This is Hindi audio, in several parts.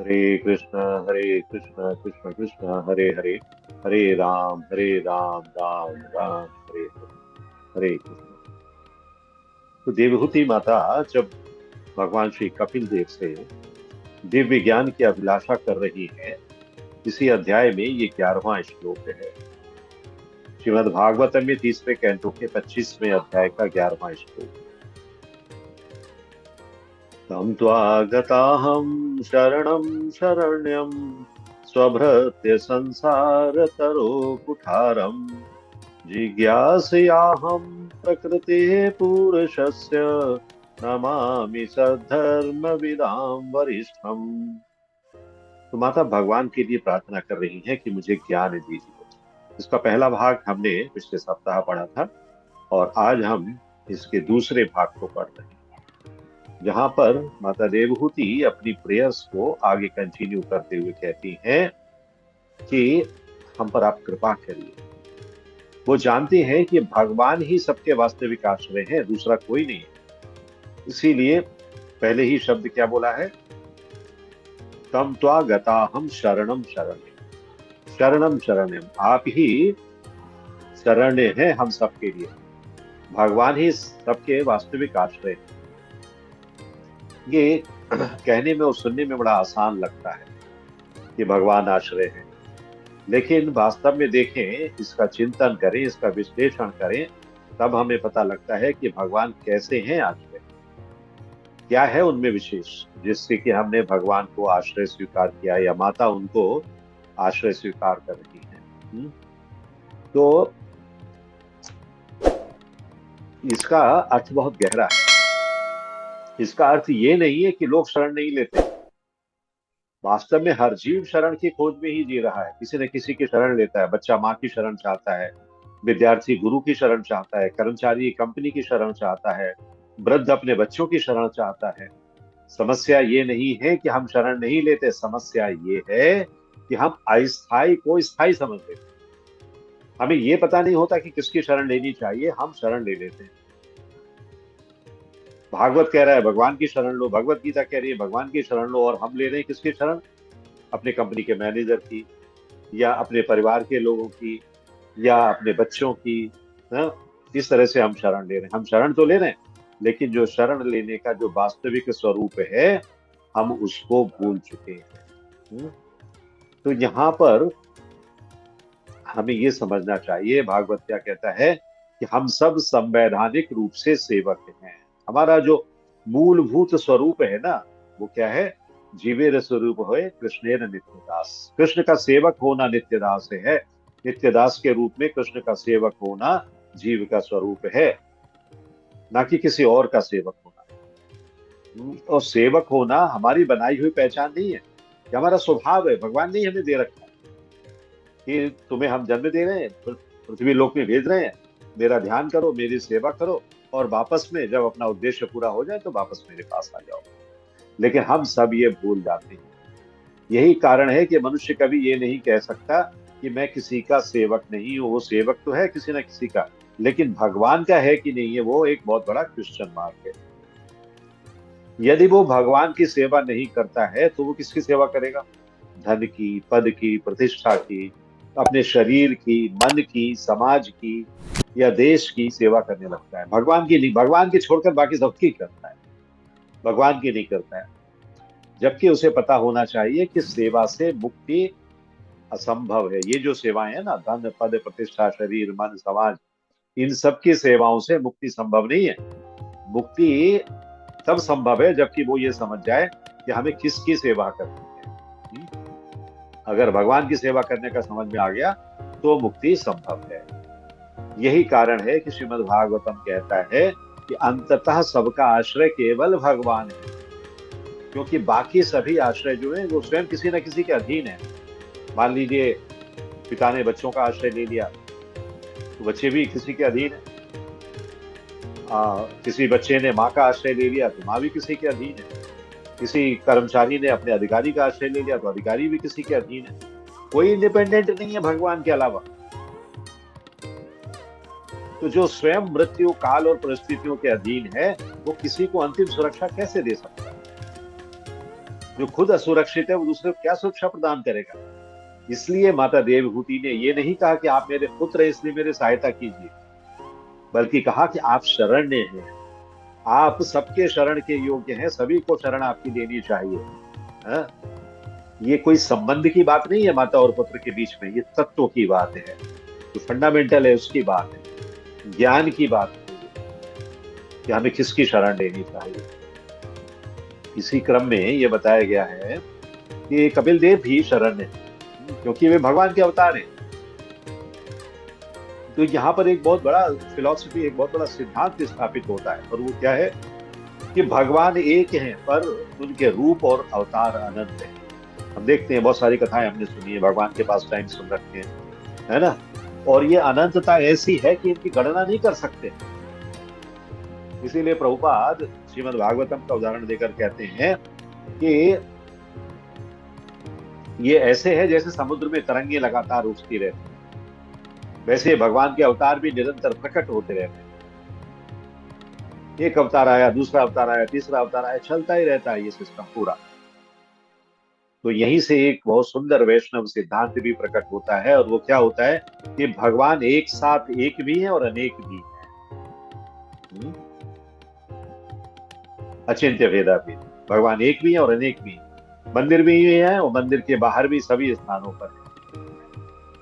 हरे कृष्ण कृष्ण कृष्ण हरे हरे, हरे राम राम राम हरे हरे, हरे कृष्ण। तो देवहूति माता जब भगवान श्री कपिल देव से दिव्य ज्ञान की अभिलाषा कर रही हैं, इसी अध्याय में ये 11वां श्लोक है। श्रीमद् भागवतम में 30वें कैंटो के 25वें अध्याय का 11वां श्लोक। तम त्वागताहं शरणं शरण्यं स्वभृत्य संसार तरो कुठारम् जिज्ञासयाहं प्रकृतेः पुरुषस्य नमामि सद्धर्मविदां वरिष्ठम्। तो माता भगवान के लिए प्रार्थना कर रही हैं कि मुझे ज्ञान दीजिए। इसका पहला भाग हमने पिछले सप्ताह पढ़ा था और आज हम इसके दूसरे भाग को पढ़ रहे हैं, जहां पर माता देवहूति अपनी प्रेयर्स को आगे कंटिन्यू करते हुए कहती हैं कि हम पर आप कृपा करिए। वो जानते हैं कि भगवान ही सबके वास्तविक आश्रय है, दूसरा कोई नहीं है। इसीलिए पहले ही शब्द क्या बोला है? तम त्वा गता हम शरणम शरण्यम। शरणम शरण्यम, आप ही शरण्य हैं हम सबके लिए। भगवान ही सबके वास्तविक आश्रय है। ये कहने में और सुनने में बड़ा आसान लगता है कि भगवान आश्रय है, लेकिन वास्तव में देखें, इसका चिंतन करें, इसका विश्लेषण करें, तब हमें पता लगता है कि भगवान कैसे हैं आश्रय, क्या है उनमें विशेष जिससे कि हमने भगवान को आश्रय स्वीकार किया या माता उनको आश्रय स्वीकार कर रही है। तो इसका अर्थ बहुत गहरा है। इसका अर्थ ये नहीं है कि लोग शरण नहीं लेते। वास्तव में हर जीव शरण की खोज में ही जी रहा है, किसी न किसी की शरण लेता है। बच्चा माँ की शरण चाहता है, विद्यार्थी गुरु की शरण चाहता है, कर्मचारी कंपनी की शरण चाहता है, वृद्ध अपने बच्चों की शरण चाहता है। समस्या ये नहीं है कि हम शरण नहीं लेते, समस्या ये है कि हम अस्थायी को स्थायी समझ लेते। हमें ये पता नहीं होता कि किसकी शरण लेनी चाहिए, हम शरण ले लेते हैं। भागवत कह रहा है भगवान की शरण लो, भगवत गीता कह रही है भगवान की शरण लो, और हम ले रहे हैं किसकी शरण? अपने कंपनी के मैनेजर की, या अपने परिवार के लोगों की, या अपने बच्चों की। हाँ? इस तरह से हम शरण ले रहे हैं। हम शरण तो ले रहे हैं, लेकिन जो शरण लेने का जो वास्तविक स्वरूप है, हम उसको भूल चुके हैं। तो यहाँ पर हमें ये समझना चाहिए, भागवत क्या कहता है कि हम सब संवैधानिक रूप से सेवक हैं। हमारा जो मूलभूत स्वरूप है ना, वो क्या है? जीवेर स्वरूप होए कृष्णेर नित्यदास। कृष्ण का सेवक होना नित्यदास है। नित्यदास के रूप में कृष्ण का सेवक होना जीव का स्वरूप है, ना कि किसी और का सेवक होना। और सेवक होना हमारी बनाई हुई पहचान नहीं है, ये हमारा स्वभाव है। भगवान ने ही हमें दे रखा है कि तुम्हें हम जन्म दे रहे हैं, पृथ्वी लोक में भेज रहे हैं, मेरा ध्यान करो, मेरी सेवा करो, और वापस में जब अपना उद्देश्य पूरा हो जाए तो वापस मेरे पास आ जाओ। लेकिन हम सब ये भूल जाते हैं। यही कारण है कि मनुष्य कभी ये नहीं कह सकता कि मैं किसी का सेवक नहीं हूं। वो सेवक तो है किसी ना किसी का, लेकिन भगवान का है कि नहीं है, वो एक बहुत बड़ा क्वेश्चन मार्क है। यदि वो भगवान की सेवा नहीं करता है तो वो किसकी सेवा करेगा? धन की, पद की, प्रतिष्ठा की, अपने शरीर की, मन की, समाज की या देश की सेवा करने लगता है। भगवान की नहीं। भगवान की छोड़कर बाकी सबकी करता है, भगवान की नहीं करता है। जबकि उसे पता होना चाहिए कि सेवा से मुक्ति असंभव है। ये जो सेवाएं है ना, धन पद प्रतिष्ठा शरीर मन समाज, इन सब की सेवाओं से मुक्ति संभव नहीं है। मुक्ति तब संभव है जबकि वो ये समझ जाए कि हमें किसकी सेवा करनी है। अगर भगवान की सेवा करने का समझ में आ गया तो मुक्ति संभव है। यही कारण है कि श्रीमद् भागवतम कहता है कि अंततः सबका आश्रय केवल भगवान है, क्योंकि बाकी सभी आश्रय जो है वो स्वयं किसी न किसी के अधीन है। मान लीजिए पिता ने बच्चों का आश्रय ले लिया तो बच्चे भी किसी के अधीन है। किसी बच्चे ने माँ का आश्रय ले लिया तो माँ भी किसी के अधीन है। किसी कर्मचारी ने अपने अधिकारी का आश्रय ले लिया तो अधिकारी भी किसी के अधीन है। कोई इंडिपेंडेंट नहीं है भगवान के अलावा। तो जो स्वयं मृत्यु काल और परिस्थितियों के अधीन है, वो किसी को अंतिम सुरक्षा कैसे दे सकता है? जो खुद असुरक्षित है वो दूसरे को क्या सुरक्षा प्रदान करेगा? इसलिए माता देवहूति ने ये नहीं कहा कि आप मेरे पुत्र हैं इसलिए मेरी सहायता कीजिए, बल्कि कहा कि आप शरण्य हैं, आप सबके शरण के योग्य हैं, सभी को शरण आपकी लेनी चाहिए। हाँ? ये कोई संबंध की बात नहीं है माता और पुत्र के बीच में, ये तत्व की बात है, जो फंडामेंटल है उसकी बात है, ज्ञान की बात है कि हमें किसकी शरण लेनी चाहिए। इसी क्रम में ये बताया गया है कि कपिल देव भी शरण्य है, क्योंकि वे भगवान के अवतार हैं। तो यहाँ पर एक बहुत बड़ा फिलॉसफी, एक बहुत बड़ा सिद्धांत स्थापित होता है, और वो क्या है कि भगवान एक हैं पर उनके रूप और अवतार अनंत हैं। हम देखते हैं बहुत सारी कथाएं हमने सुनी है, भगवान के पास टाइम सुन रखे हैं, है ना। और ये अनंतता ऐसी है कि इनकी गणना नहीं कर सकते। इसीलिए प्रभुपाद श्रीमद् भागवतम का उदाहरण देकर कहते हैं कि ये ऐसे है जैसे समुद्र में तरंगे लगातार उठती रहती, वैसे भगवान के अवतार भी निरंतर प्रकट होते रहते हैं। एक अवतार आया, दूसरा अवतार आया, तीसरा अवतार आया, चलता ही रहता है ये सिस्टम पूरा। तो यहीं से एक बहुत सुंदर वैष्णव सिद्धांत भी प्रकट होता है, और वो क्या होता है कि भगवान एक साथ एक भी है और अनेक भी है। अचिंत्य भेदाभेद, भगवान एक भी है और अनेक भी है, मंदिर भी है और मंदिर के बाहर भी, सभी स्थानों पर है।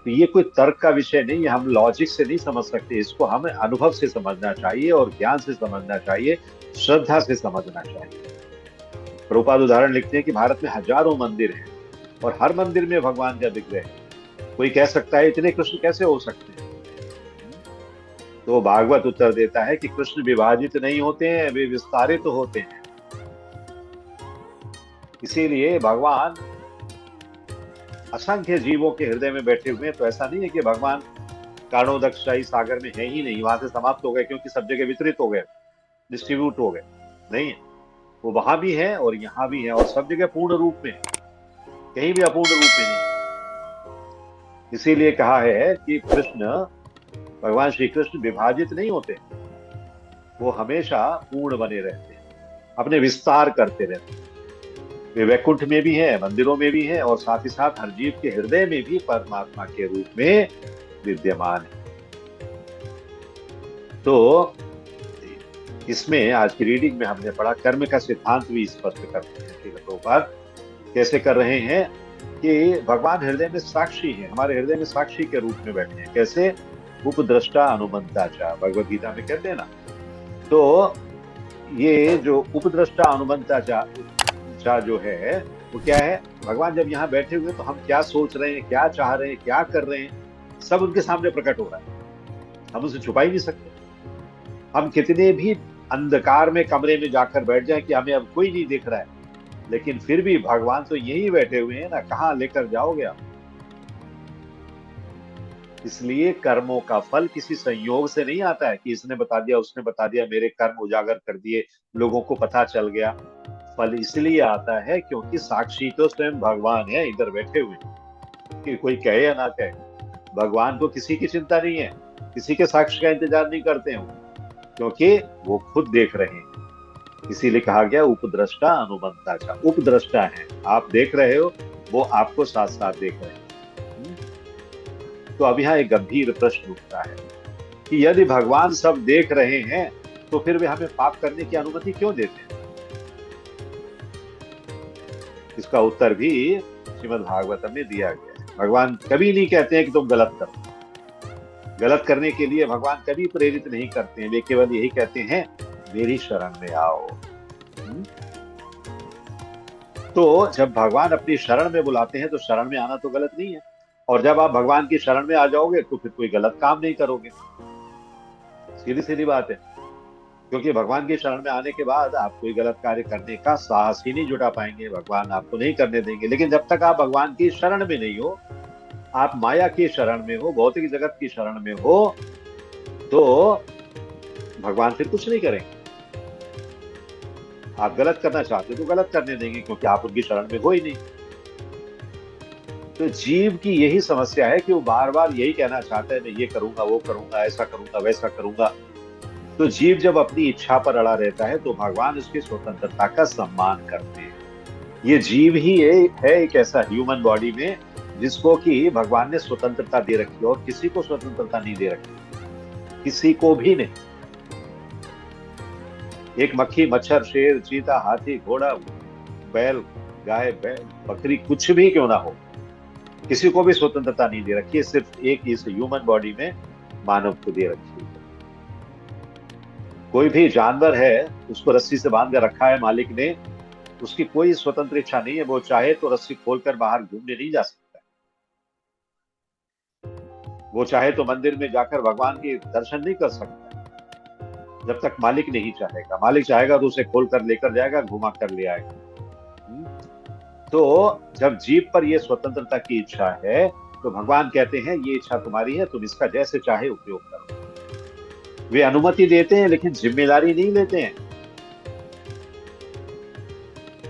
तो ये कोई तर्क का विषय नहीं है, हम लॉजिक से नहीं समझ सकते, इसको हमें अनुभव से समझना चाहिए और ज्ञान से समझना चाहिए, श्रद्धा से समझना चाहिए। प्रभुपाद उदाहरण लिखते हैं कि भारत में हजारों मंदिर हैं और हर मंदिर में भगवान का विग्रह है। कोई कह सकता है इतने कृष्ण कैसे हो सकते हैं? तो भागवत उत्तर देता है कि कृष्ण विभाजित नहीं होते हैं, वे विस्तारित तो होते हैं। इसीलिए भगवान असंख्य जीवों के हृदय में बैठे हुए हैं। तो ऐसा नहीं है कि भगवान कारणोदकशाही सागर में है ही नहीं, वहां से समाप्त हो गए क्योंकि सब जगह वितरित हो गए, डिस्ट्रीब्यूट हो गए, नहीं है। वो वहां भी है और यहाँ भी है, और सब जगह पूर्ण रूप में, कहीं भी अपूर्ण रूप में नहीं। इसीलिए कहा है कि कृष्ण, भगवान श्री कृष्ण विभाजित नहीं होते, वो हमेशा पूर्ण बने रहते हैं, अपने विस्तार करते रहते हैं। वे वैकुंठ में भी है, मंदिरों में भी है, और साथ ही साथ हर जीव के हृदय में भी परमात्मा के रूप में विद्यमान है। तो इसमें आज की रीडिंग में हमने पढ़ा, कर्म का सिद्धांत भी स्पष्ट करते हैं कि प्रभुपाद कैसे कर रहे हैं कि भगवान हृदय में साक्षी है, हमारे हृदय में साक्षी के रूप में बैठे हैं। कैसे? उपद्रष्टा अनुमंता चा, भगवद गीता में कहते हैं ना। तो ये जो उपद्रष्टा अनुमंता चा जो है वो क्या है? भगवान जब यहाँ बैठे हुए तो हम क्या सोच रहे हैं, क्या चाह रहे हैं, क्या कर रहे हैं, सब उनके सामने प्रकट हो रहा है। हम उसे छुपा ही नहीं सकते। हम कितने भी अंधकार में कमरे में जाकर बैठ जाएं कि हमें अब कोई नहीं दिख रहा है, लेकिन फिर भी भगवान तो यही बैठे हुए हैं ना, कहाँ लेकर जाओगे आप? इसलिए कर्मों का फल किसी संयोग से नहीं आता है कि इसने बता दिया, उसने बता दिया, मेरे कर्म उजागर कर दिए, लोगों को पता चल गया। फल इसलिए आता है क्योंकि साक्षी तो स्वयं भगवान है, इधर बैठे हुए, कि कोई कहे या ना कहे, भगवान को किसी की चिंता नहीं है, किसी के साक्ष्य का इंतजार नहीं करते हैं, क्योंकि वो खुद देख रहे हैं। इसीलिए कहा गया उपद्रष्टा अनुमंता चा, उपद्रष्टा है, आप देख रहे हो, वो आपको साथ साथ देख रहे हैं। तो अब यहाँ एक गंभीर प्रश्न उठता है कि यदि भगवान सब देख रहे हैं तो फिर वे हमें पाप करने की अनुमति क्यों देते हैं? इसका उत्तर भी श्रीमद् भागवतम में दिया गया है। भगवान कभी नहीं कहते हैं कि तुम गलत करो, गलत करने के लिए भगवान कभी प्रेरित नहीं करते हैं, वे केवल यही कहते हैं मेरी शरण में आओ। तो जब भगवान अपनी शरण में बुलाते हैं तो शरण में आना तो गलत नहीं है, और जब आप भगवान की शरण में आ जाओगे तो फिर कोई गलत काम नहीं करोगे। सीधी सीधी बात है, क्योंकि भगवान की शरण में आने के बाद आप कोई गलत कार्य करने का साहस ही नहीं जुटा पाएंगे, भगवान आपको नहीं करने देंगे। लेकिन जब तक आप भगवान की शरण में नहीं हो, आप माया की शरण में हो, भौतिक जगत की शरण में हो, तो भगवान फिर कुछ नहीं करेंगे। आप गलत करना चाहते तो गलत करने देंगे, क्योंकि आप उनकी शरण में हो ही नहीं। तो जीव की यही समस्या है कि वो बार बार यही कहना चाहता है, मैं ये करूंगा, वो करूंगा, ऐसा करूंगा, वैसा करूंगा। तो जीव जब अपनी इच्छा पर अड़ा रहता है तो भगवान उसकी स्वतंत्रता का सम्मान करते हैं। ये जीव ही है एक ऐसा ह्यूमन बॉडी में जिसको कि भगवान ने स्वतंत्रता दे रखी है, और किसी को स्वतंत्रता नहीं दे रखी, किसी को भी नहीं। एक मक्खी, मच्छर, शेर, चीता, हाथी, घोड़ा, बैल, गाय, बैल, बकरी, कुछ भी क्यों ना हो, किसी को भी स्वतंत्रता नहीं दे रखी है, सिर्फ एक इस ह्यूमन बॉडी में मानव को दे रखी है। कोई भी जानवर है, उसको रस्सी से बांध कर रखा है मालिक ने, उसकी कोई स्वतंत्र इच्छा नहीं है, वो चाहे तो रस्सी खोलकर बाहर घूमने नहीं जा सकता, वो चाहे तो मंदिर में जाकर भगवान के दर्शन नहीं कर सकता जब तक मालिक नहीं चाहेगा। मालिक चाहेगा तो उसे खोल कर लेकर जाएगा, घुमा कर ले आएगा। तो जब जीव पर यह स्वतंत्रता की इच्छा है, तो भगवान कहते हैं ये इच्छा तुम्हारी है, तुम इसका जैसे चाहे उपयोग करो। वे अनुमति देते हैं लेकिन जिम्मेदारी नहीं लेते हैं।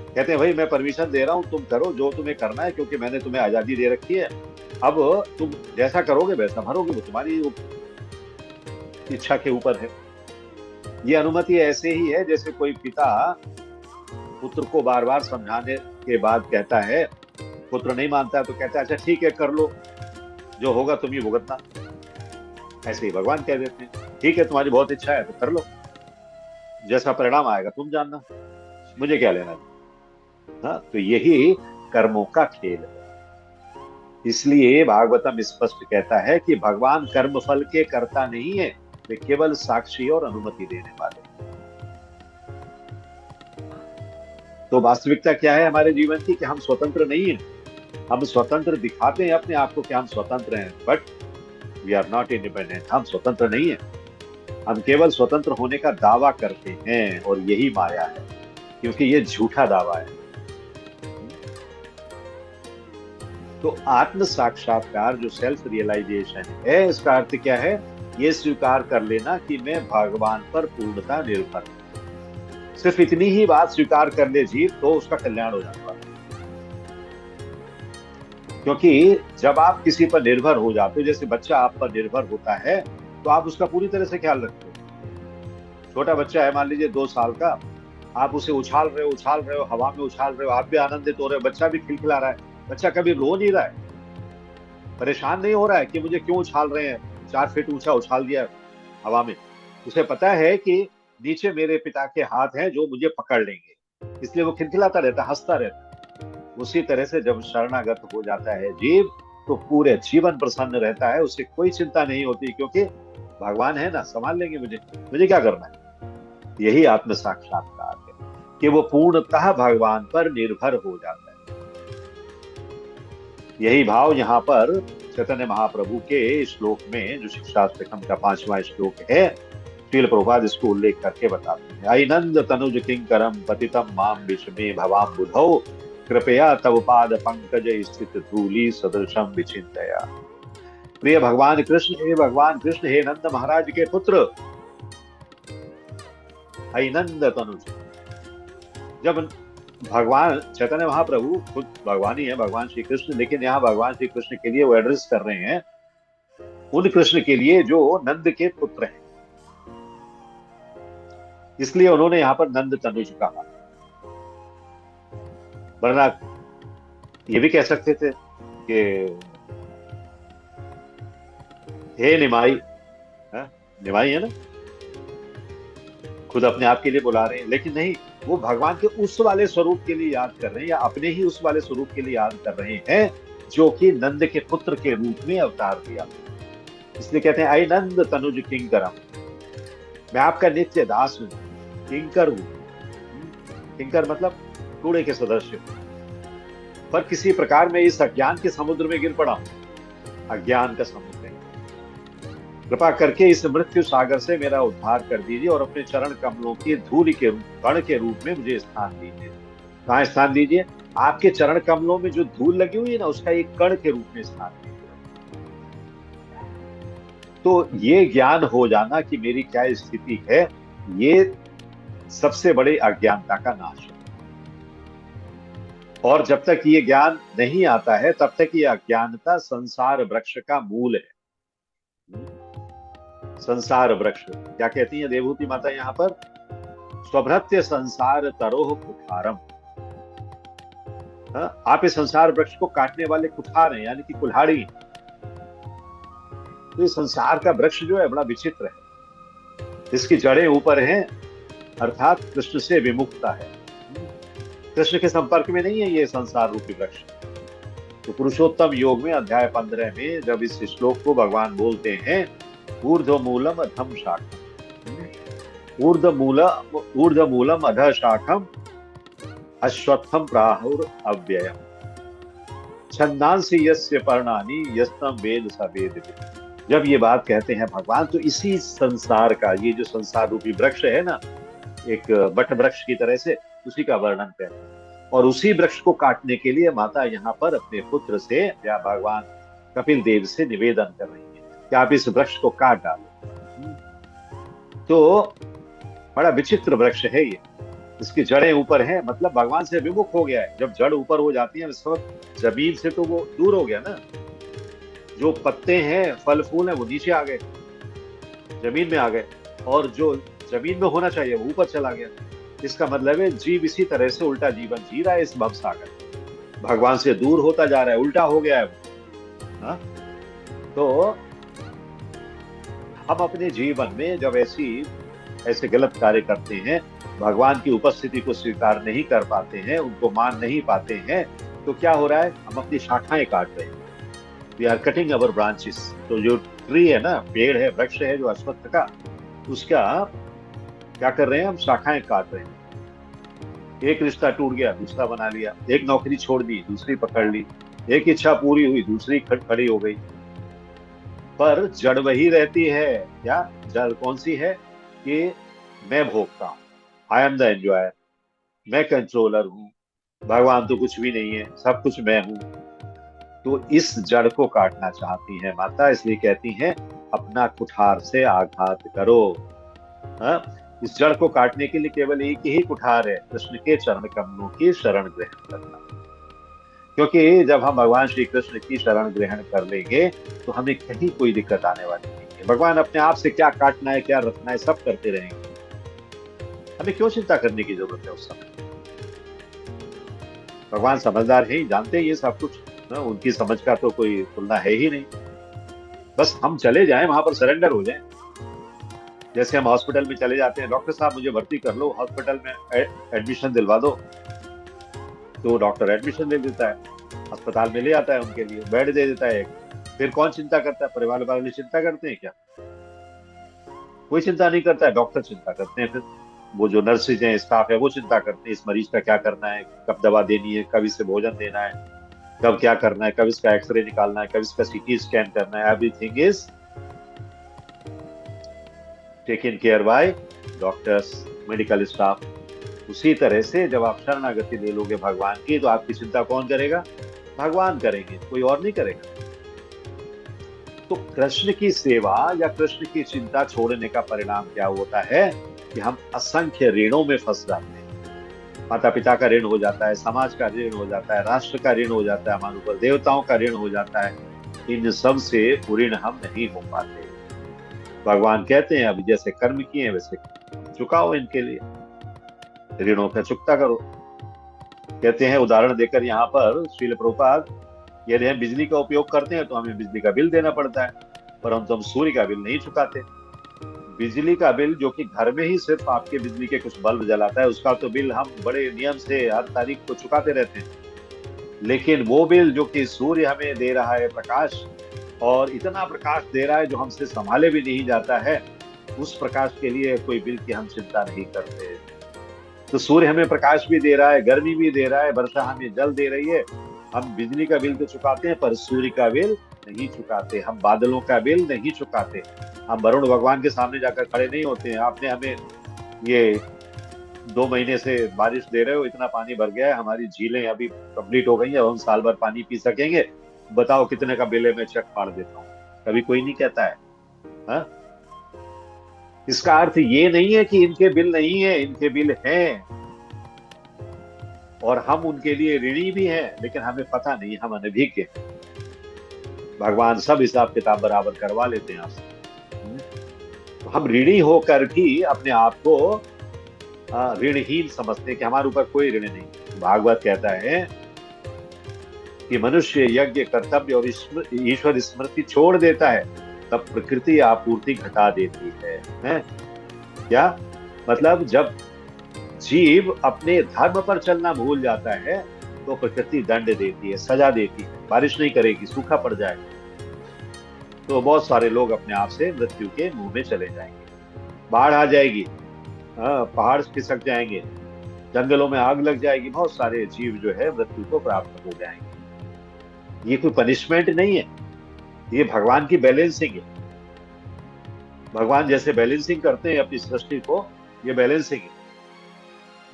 कहते हैं भाई मैं परमिशन दे रहा हूं, तुम करो जो तुम्हें करना है, क्योंकि मैंने तुम्हें आजादी दे रखी है। अब तुम जैसा करोगे वैसा भरोगे, वो तुम्हारी इच्छा के ऊपर है। ये अनुमति ऐसे ही है जैसे कोई पिता पुत्र को बार बार समझाने के बाद कहता है, पुत्र नहीं मानता है तो कहता है अच्छा ठीक है कर लो, जो होगा तुम ही भुगतना। ऐसे ही भगवान कह देते हैं ठीक है तुम्हारी बहुत इच्छा है तो कर लो, जैसा परिणाम आएगा तुम जानना, मुझे क्या लेना है। हाँ, तो यही कर्मों का खेल है। इसलिए भागवतम स्पष्ट कहता है कि भगवान कर्म फल के कर्ता नहीं है, वे केवल साक्षी और अनुमति देने वाले। तो वास्तविकता क्या है हमारे जीवन की, कि हम स्वतंत्र नहीं हैं। हम स्वतंत्र दिखाते हैं अपने आप को कि हम स्वतंत्र हैं, but we are not independent. हम स्वतंत्र नहीं हैं, हम केवल स्वतंत्र होने का दावा करते हैं, और यही माया है, क्योंकि ये झूठा दावा है। तो आत्म साक्षात्कार जो सेल्फ रियलाइजेशन है, इसका अर्थ क्या है, ये स्वीकार कर लेना कि मैं भगवान पर पूर्णता निर्भर हूं। सिर्फ इतनी ही बात स्वीकार कर ले जीव, तो उसका कल्याण हो जाता है। क्योंकि जब आप किसी पर निर्भर हो जाते हो, जैसे बच्चा आप पर निर्भर होता है, तो आप उसका पूरी तरह से ख्याल रखते हो। छोटा बच्चा है, मान लीजिए 2 साल का, आप उसे उछाल रहे हो, हवा में उछाल रहे हो, आप भी आनंदित हो रहे हो, बच्चा भी खिलखिला रहा है। बच्चा कभी रो नहीं रहा है, परेशान नहीं हो रहा है कि मुझे क्यों उछाल रहे हैं, 4 फीट ऊंचा उछाल दिया हवा में। उसे पता है कि नीचे मेरे पिता के हाथ हैं जो मुझे पकड़ लेंगे, इसलिए वो खिलखिलाता रहता, हंसता रहता। उसी तरह से जब शरणागत हो जाता है जीव, तो पूरे जीवन प्रसन्न रहता है, उसे कोई चिंता नहीं होती, क्योंकि भगवान है ना, संभाल लेंगे मुझे, मुझे क्या करना है। यही आत्म साक्षात्कार है, कि वो पूर्णतः भगवान पर निर्भर हो जाता है। यही भाव यहाँ पर चैतन्य महाप्रभु के श्लोक में, जो शिक्षास्त्र खंड का 5वां श्लोक है, श्रील प्रभुपाद इसको उल्लेख करके बताते हैं। आइनंद तनुज किंकरम पतितम माम विषमे भवाम बुधौ, कृपया तव पाद पंकज स्थित धूलि सदृशम विचिंतया। प्रिय भगवान कृष्ण, हे भगवान कृष्ण, हे नंद महाराज के पुत्र, आइनंद तनुज। जब भगवान चैतन्य महाप्रभु खुद भगवान ही है, भगवान श्री कृष्ण, लेकिन यहाँ भगवान श्री कृष्ण के लिए वो एड्रेस कर रहे हैं उन कृष्ण के लिए जो नंद के पुत्र हैं, इसलिए उन्होंने यहाँ पर नंद तनुज कहा। वरना ये भी कह सकते थे कि हे निमाई, निमाई है ना, खुद अपने आप के लिए बुला रहे हैं, लेकिन नहीं, वो भगवान के उस वाले स्वरूप के लिए याद कर रहे हैं, या अपने ही उस वाले स्वरूप के लिए याद कर रहे हैं जो कि नंद के पुत्र के रूप में अवतार दिया। इसलिए कहते हैं आई नंद तनुज किंकरम, मैं आपका नित्य दास हूं, किंकर हूं। किंकर मतलब कूड़े के सदस्य, पर किसी प्रकार में इस अज्ञान के समुद्र में गिर पड़ा हूं, अज्ञान का समुद्र। कृपा करके इस मृत्यु सागर से मेरा उद्धार कर दीजिए, और अपने चरण कमलों की धूलि के कण के रूप में मुझे स्थान दीजिए। कहाँ स्थान दीजिए, आपके चरण कमलों में जो धूल लगी हुई है ना, उसका एक कण के रूप में स्थान दीजिए। तो ये ज्ञान हो जाना कि मेरी क्या स्थिति है, ये सबसे बड़े अज्ञानता का नाश है। और जब तक ये ज्ञान नहीं आता है, तब तक ये अज्ञानता संसार वृक्ष का मूल है। संसार वृक्ष क्या कहती है देवहूति माता यहाँ पर, स्वभृत्य संसार तरोह कुठारम। हाँ, आप इस संसार वृक्ष को काटने वाले कुठार हैं, यानी कि कुल्हाड़ी। तो ये संसार का वृक्ष जो है बड़ा विचित्र है, इसकी जड़ें ऊपर हैं, अर्थात कृष्ण से विमुखता है। कृष्ण के संपर्क में नहीं है ये संसार रूपी वृक्ष। तो पुरुषोत्तम योग में अध्याय 15 में जब इस श्लोक को भगवान बोलते हैं, ऊर्ध्व मूलम अधम शाखम, ऊर्ध्व मूलम अध शाखम अश्वत्थम प्राहुर अव्ययम, छंदांसि यस्य पर्णानि यस्तम वेद स वेद। जब ये बात कहते हैं भगवान, तो इसी संसार का, ये जो संसार रूपी वृक्ष है ना, एक बट वृक्ष की तरह से, उसी का वर्णन करते हैं। और उसी वृक्ष को काटने के लिए माता यहाँ पर अपने पुत्र से या भगवान कपिल देव से निवेदन कर रही है कि आप इस वृक्ष को काट डालो। तो बड़ा विचित्र वृक्ष है ये, इसकी जड़ें ऊपर हैं, मतलब भगवान से विमुख हो गया है। जब जड़ ऊपर हो जाती है उस वक्त जमीन से तो वो दूर हो गया ना, जो पत्ते हैं, फल फूल हैं, वो नीचे आ गए, जमीन में आ गए, और जो जमीन में होना चाहिए वो ऊपर चला गया। इसका मतलब है जीव इसी तरह से उल्टा जीवन जी रहा है इस भव सागर, भगवान से दूर होता जा रहा है, उल्टा हो गया है वो। हाँ? तो हम अपने जीवन में जब ऐसे गलत कार्य करते हैं, भगवान की उपस्थिति को स्वीकार नहीं कर पाते हैं, उनको मान नहीं पाते हैं, तो क्या हो रहा है, हम अपनी शाखाएं काट रहे हैं। We are cutting our branches. तो जो ट्री है ना, पेड़ है, वृक्ष है जो अश्वत्थ का, उसका क्या कर रहे हैं हम, शाखाएं काट रहे हैं। एक रिश्ता टूट गया, दूसरा बना लिया, एक नौकरी छोड़ दी, दूसरी पकड़ ली, एक इच्छा पूरी हुई, दूसरी खड़ी हो गई, पर जड़ वही रहती है। क्या जड़ कौन सी है कि मैं भोगता हूं, आई एम द एंजॉयर, मैं कंट्रोलर हूं, भगवान तो कुछ भी नहीं है, सब कुछ मैं हूं। तो इस जड़ को काटना चाहती है माता, इसलिए कहती हैं अपना कुठार से आघात करो। हाँ? इस जड़ को काटने के लिए केवल एक ही कुठार है, कृष्ण के चरण कमलों की शरण ग्रहण करना। क्योंकि जब हम भगवान श्री कृष्ण की शरण ग्रहण कर लेंगे तो हमें कहीं कोई दिक्कत आने वाली नहीं है। भगवान अपने आप से क्या काटना है, क्या रखना है, सब करते रहेंगे। हमें क्यों चिंता करने की जरूरत है उस समय। भगवान समझदार है, जानते हैं ये सब कुछ ना, उनकी समझ का तो कोई तुलना है ही नहीं। बस हम चले जाएं, वहां पर सरेंडर हो जाएं। जैसे हम हॉस्पिटल में चले जाते हैं, डॉक्टर साहब मुझे भर्ती कर लो, हॉस्पिटल में एडमिशन दिलवा दो, तो डॉक्टर एडमिशन दे देता है, अस्पताल में ले आता है, उनके लिए बेड दे देता है एक। फिर कौन चिंता करता है, परिवार वाले चिंता करते हैं क्या? कोई चिंता नहीं करता है, डॉक्टर चिंता करते हैं। फिर वो जो नर्सेज हैं, स्टाफ है, वो चिंता करते हैं इस मरीज का क्या करना है, कब दवा देनी है, कब इसे भोजन देना है, कब क्या करना है, कब इसका एक्सरे निकालना है, कब इसका सीटी स्कैन करना है। Everything is taken care bye doctors, medical staff. उसी तरह से जब आप शरणागति ले लोगे भगवान की, तो आपकी चिंता कौन करेगा? भगवान करेंगे, कोई और नहीं करेगा। तो कृष्ण की सेवा या कृष्ण की चिंता छोड़ने का परिणाम क्या होता है कि हम असंख्य ऋणों में फंस जाते हैं। माता पिता का ऋण हो जाता है, समाज का ऋण हो जाता है, राष्ट्र का ऋण हो जाता है, हमारे ऊपर देवताओं का ऋण हो जाता है। इन सब से ऋण हम नहीं हो पाते। भगवान कहते हैं अभी जैसे कर्म किए हैं वैसे चुकाओ, इनके लिए ऋणों का चुकता करो। कहते हैं उदाहरण देकर यहाँ पर श्रील प्रभुपाद, यदि हम बिजली का उपयोग करते हैं तो हमें बिजली का बिल देना पड़ता है, परंतु हम सूर्य का बिल नहीं चुकाते। बिजली का बिल जो कि घर में ही सिर्फ आपके बिजली के कुछ बल्ब जलाता है, उसका तो बिल हम बड़े नियम से हर तारीख को चुकाते रहते हैं। लेकिन वो बिल जो कि सूर्य हमें दे रहा है प्रकाश, और इतना प्रकाश दे रहा है जो हमसे संभाले भी नहीं जाता है, उस प्रकाश के लिए कोई बिल की हम चिंता नहीं करते। तो सूर्य हमें प्रकाश भी दे रहा है, गर्मी भी दे रहा है, वर्षा हमें जल दे रही है, हम बिजली का बिल तो चुकाते हैं पर सूर्य का बिल नहीं चुकाते, हम बादलों का बिल नहीं चुकाते, हम वरुण भगवान के सामने जाकर खड़े नहीं होते हैं। आपने हमें ये 2 महीने से बारिश दे रहे हो, इतना पानी भर गया है, हमारी झीलें अभी कंप्लीट हो गई है, हम साल भर पानी पी सकेंगे, बताओ कितने का बिल है, मैं चेक फाड़ देता हूँ। कभी कोई नहीं कहता है। हा? इसका अर्थ ये नहीं है कि इनके बिल नहीं है, इनके बिल हैं और हम उनके लिए ऋणी भी हैं, लेकिन हमें पता नहीं, हम अनभिज्ञ हैं। भगवान सब हिसाब किताब बराबर करवा लेते हैं आपसे। तो हम ऋणी होकर भी अपने आप को ऋणहीन समझते हैं कि हमारे ऊपर कोई ऋण नहीं। भागवत कहता है कि मनुष्य यज्ञ, कर्तव्य और ईश्वर स्मृति छोड़ देता है, तब प्रकृति आपूर्ति घटा देती है? क्या मतलब, जब जीव अपने धर्म पर चलना भूल जाता है तो प्रकृति दंड देती है, सजा देती है, बारिश नहीं करेगी, सूखा पड़ जाएगा, तो बहुत सारे लोग अपने आप से मृत्यु के मुंह में चले जाएंगे, बाढ़ आ जाएगी, पहाड़ खिसक जाएंगे, जंगलों में आग लग जाएगी, बहुत सारे जीव जो है मृत्यु को प्राप्त हो जाएंगे। ये कोई पनिशमेंट नहीं है, ये भगवान की बैलेंसिंग है। भगवान जैसे बैलेंसिंग करते हैं अपनी सृष्टि को, ये बैलेंसिंग है।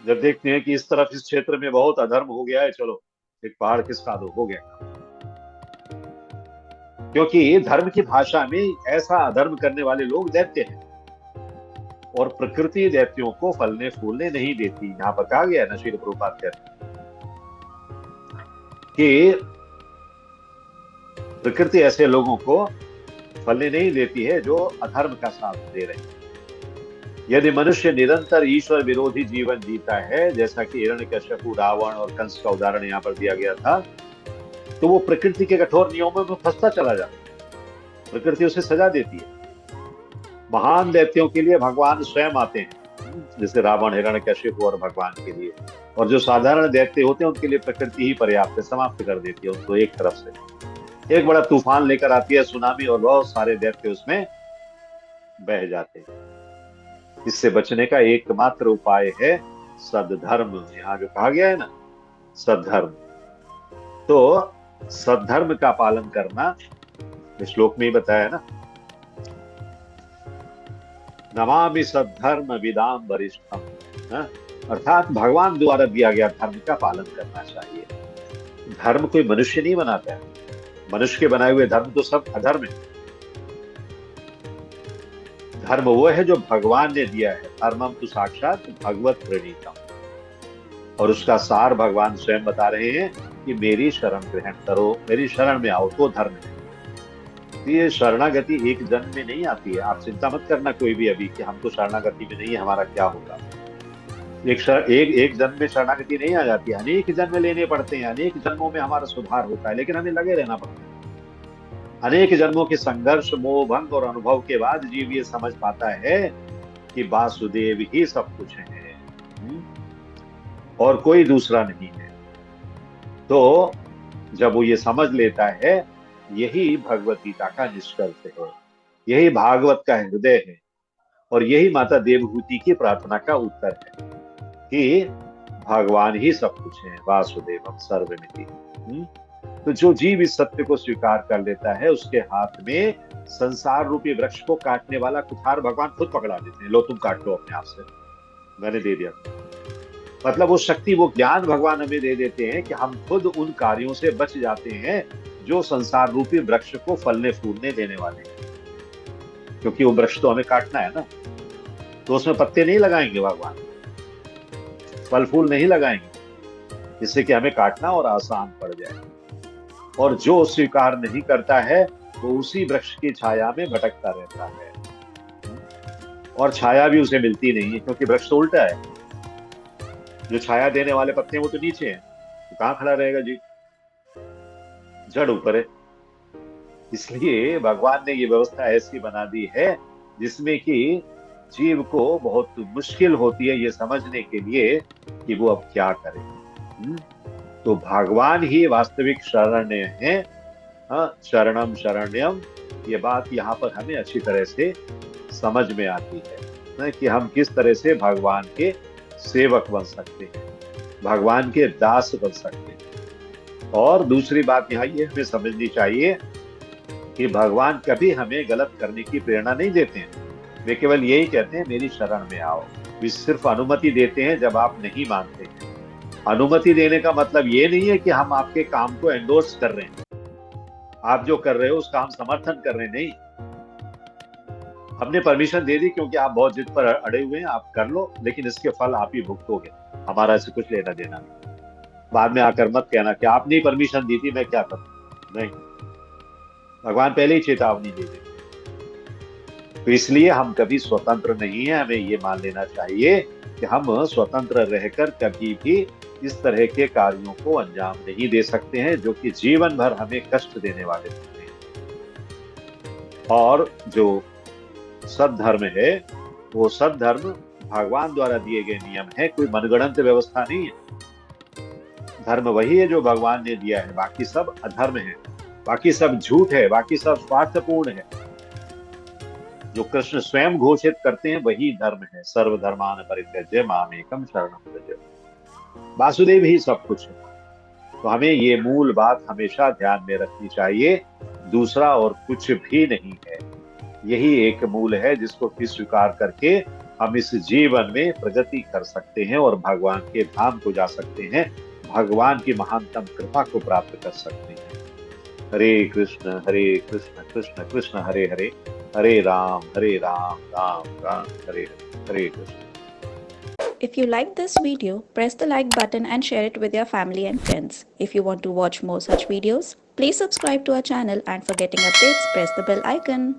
जब देखते हैं कि इस तरफ इस क्षेत्र में बहुत अधर्म हो गया है, चलो एक पहाड़ खिसका दो, हो गया। क्योंकि धर्म की भाषा में ऐसा अधर्म करने वाले लोग दैत्य हैं, और प्रकृति दैत्यों को फलने फूलने नहीं देती। यहाँ पर कहा गया ना, श्री प्रभुपाद कहते कि प्रकृति ऐसे लोगों को फलने नहीं देती है जो अधर्म का साथ दे रहे हैं। यदि मनुष्य निरंतर ईश्वर विरोधी जीवन जीता है, जैसा कि हिरण्यकश्यप, रावण और कंस का उदाहरण यहाँ पर दिया गया था, तो वो प्रकृति के कठोर नियमों में फंसता चला जाता है, प्रकृति उसे सजा देती है। महान दैत्यों के लिए भगवान स्वयं आते हैं, जैसे रावण, हिरण्यकश्यप और भगवान के लिए, और जो साधारण दैत्य होते हैं उनके लिए प्रकृति ही पर्याप्त है, समाप्त कर देती है उनको। एक तरफ से एक बड़ा तूफान लेकर आती है, सुनामी, और बहुत सारे दैत्य उसमें बह जाते हैं। इससे बचने का एकमात्र उपाय है सद्धर्म। यहाँ जो कहा गया है ना, सद्धर्म, तो सद्धर्म का पालन करना इस श्लोक में ही बताया ना, नमामि सद्धर्म विदाम वरिष्ठम, अर्थात भगवान द्वारा दिया गया धर्म का पालन करना चाहिए। धर्म कोई मनुष्य नहीं बनाता है, मनुष्य के बनाए हुए धर्म तो सब अधर्म है। धर्म वो है जो भगवान ने दिया है, धर्मम तो साक्षात भगवत प्रणीतम, और उसका सार भगवान स्वयं बता रहे हैं कि मेरी शरण ग्रहण करो, मेरी शरण में आओ, तो धर्म है। ये शरणागति एक जन्म में नहीं आती है, आप चिंता मत करना कोई भी अभी कि हम तो शरणागति में नहीं है, हमारा क्या होगा। एक जन्म में शरणागति नहीं आ जाती है, अनेक जन्म लेने पड़ते हैं, अनेक जन्मों में हमारा सुधार होता है, लेकिन हमें लगे रहना पड़ता है। अनेक जन्मों के संघर्ष, मोह भंग और अनुभव के बाद जीव ये समझ पाता है कि वासुदेव ही सब कुछ है और कोई दूसरा नहीं है। तो जब वो ये समझ लेता है, यही भगवत गीता का निष्कर्ष है, यही भागवत का हृदय है, और यही माता देवहूति की प्रार्थना का उत्तर है कि भगवान ही सब कुछ है, वासुदेवम सर्वमिति। तो जो जीव इस सत्य को स्वीकार कर लेता है, उसके हाथ में संसार रूपी वृक्ष को काटने वाला कुठार भगवान खुद पकड़ा देते हैं, लो तुम काट लो अपने आप से, मैंने दे दिया। मतलब वो शक्ति, वो ज्ञान भगवान हमें दे देते हैं कि हम खुद उन कार्यों से बच जाते हैं जो संसार रूपी वृक्ष को फलने फूलने देने वाले हैं। क्योंकि वो वृक्ष तो हमें काटना है ना, तो उसमें पत्ते नहीं लगाएंगे भगवान, फल फूल नहीं लगाएंगे, जिससे कि हमें काटना और आसान पड़ जाए। और जो स्वीकार नहीं करता है वो उसी वृक्ष की छाया में भटकता रहता है, और छाया भी उसे मिलती नहीं है, क्योंकि वृक्ष तो उल्टा है, जो छाया देने वाले पत्ते हैं वो तो नीचे हैं, तो कहां खड़ा रहेगा जी, जड़ ऊपर है। इसलिए भगवान ने ये व्यवस्था ऐसी बना दी है जिसमें कि जीव को बहुत मुश्किल होती है ये समझने के लिए कि वो अब क्या करे। तो भगवान ही वास्तविक शरण्य है, शरणम शरण्यम, ये बात यहाँ पर हमें अच्छी तरह से समझ में आती है कि हम किस तरह से भगवान के सेवक बन सकते हैं, भगवान के दास बन सकते हैं। और दूसरी बात यहाँ ये हमें समझनी चाहिए कि भगवान कभी हमें गलत करने की प्रेरणा नहीं देते हैं, वे केवल यही कहते हैं मेरी शरण में आओ। वे सिर्फ अनुमति देते हैं जब आप नहीं मानते हैं। अनुमति देने का मतलब ये नहीं है कि हम आपके काम को एंडोर्स कर रहे हैं, आप जो कर रहे हो उसका हम समर्थन कर रहे हैं, नहीं। हमने परमिशन दे दी क्योंकि आप बहुत जिद पर अड़े हुए हैं, आप कर लो, लेकिन इसके फल आप ही भुगतोगे, हमारा इससे कुछ लेना देना नहीं। बाद में आकर मत कहना कि आपने परमिशन दी थी, मैं क्या करूं। नहीं, भगवान पहले ही चेतावनी दे दे। तो इसलिए हम कभी स्वतंत्र नहीं है, हमें ये मान लेना चाहिए कि हम स्वतंत्र रहकर कभी भी इस तरह के कार्यों को अंजाम नहीं दे सकते हैं जो कि जीवन भर हमें कष्ट देने वाले होते हैं। और जो सद्धर्म है, वो सद्धर्म भगवान द्वारा दिए गए नियम है, कोई मनगढ़ंत व्यवस्था नहीं है। धर्म वही है जो भगवान ने दिया है, बाकी सब अधर्म है, बाकी सब झूठ है, बाकी सब स्वार्थपूर्ण है। जो कृष्ण स्वयं घोषित करते हैं वही धर्म है। सर्वधर्मान परित्यज्य मामेकम शरणं व्रज। वासुदेव ही सब कुछ है। तो हमें ये मूल बात हमेशा ध्यान में रखनी चाहिए, दूसरा और कुछ भी नहीं है। यही एक मूल है जिसको कि स्वीकार करके हम इस जीवन में प्रगति कर सकते हैं और भगवान के धाम को जा सकते हैं, भगवान की महानतम कृपा को प्राप्त कर सकते हैं। हरे कृष्ण कृष्ण कृष्ण हरे हरे, हरे राम राम राम हरे हरे, हरे Krishna. If you like this video, press the like button and share it with your family and friends. If you want to watch more such videos, please subscribe to our channel, and for getting updates, press the bell icon.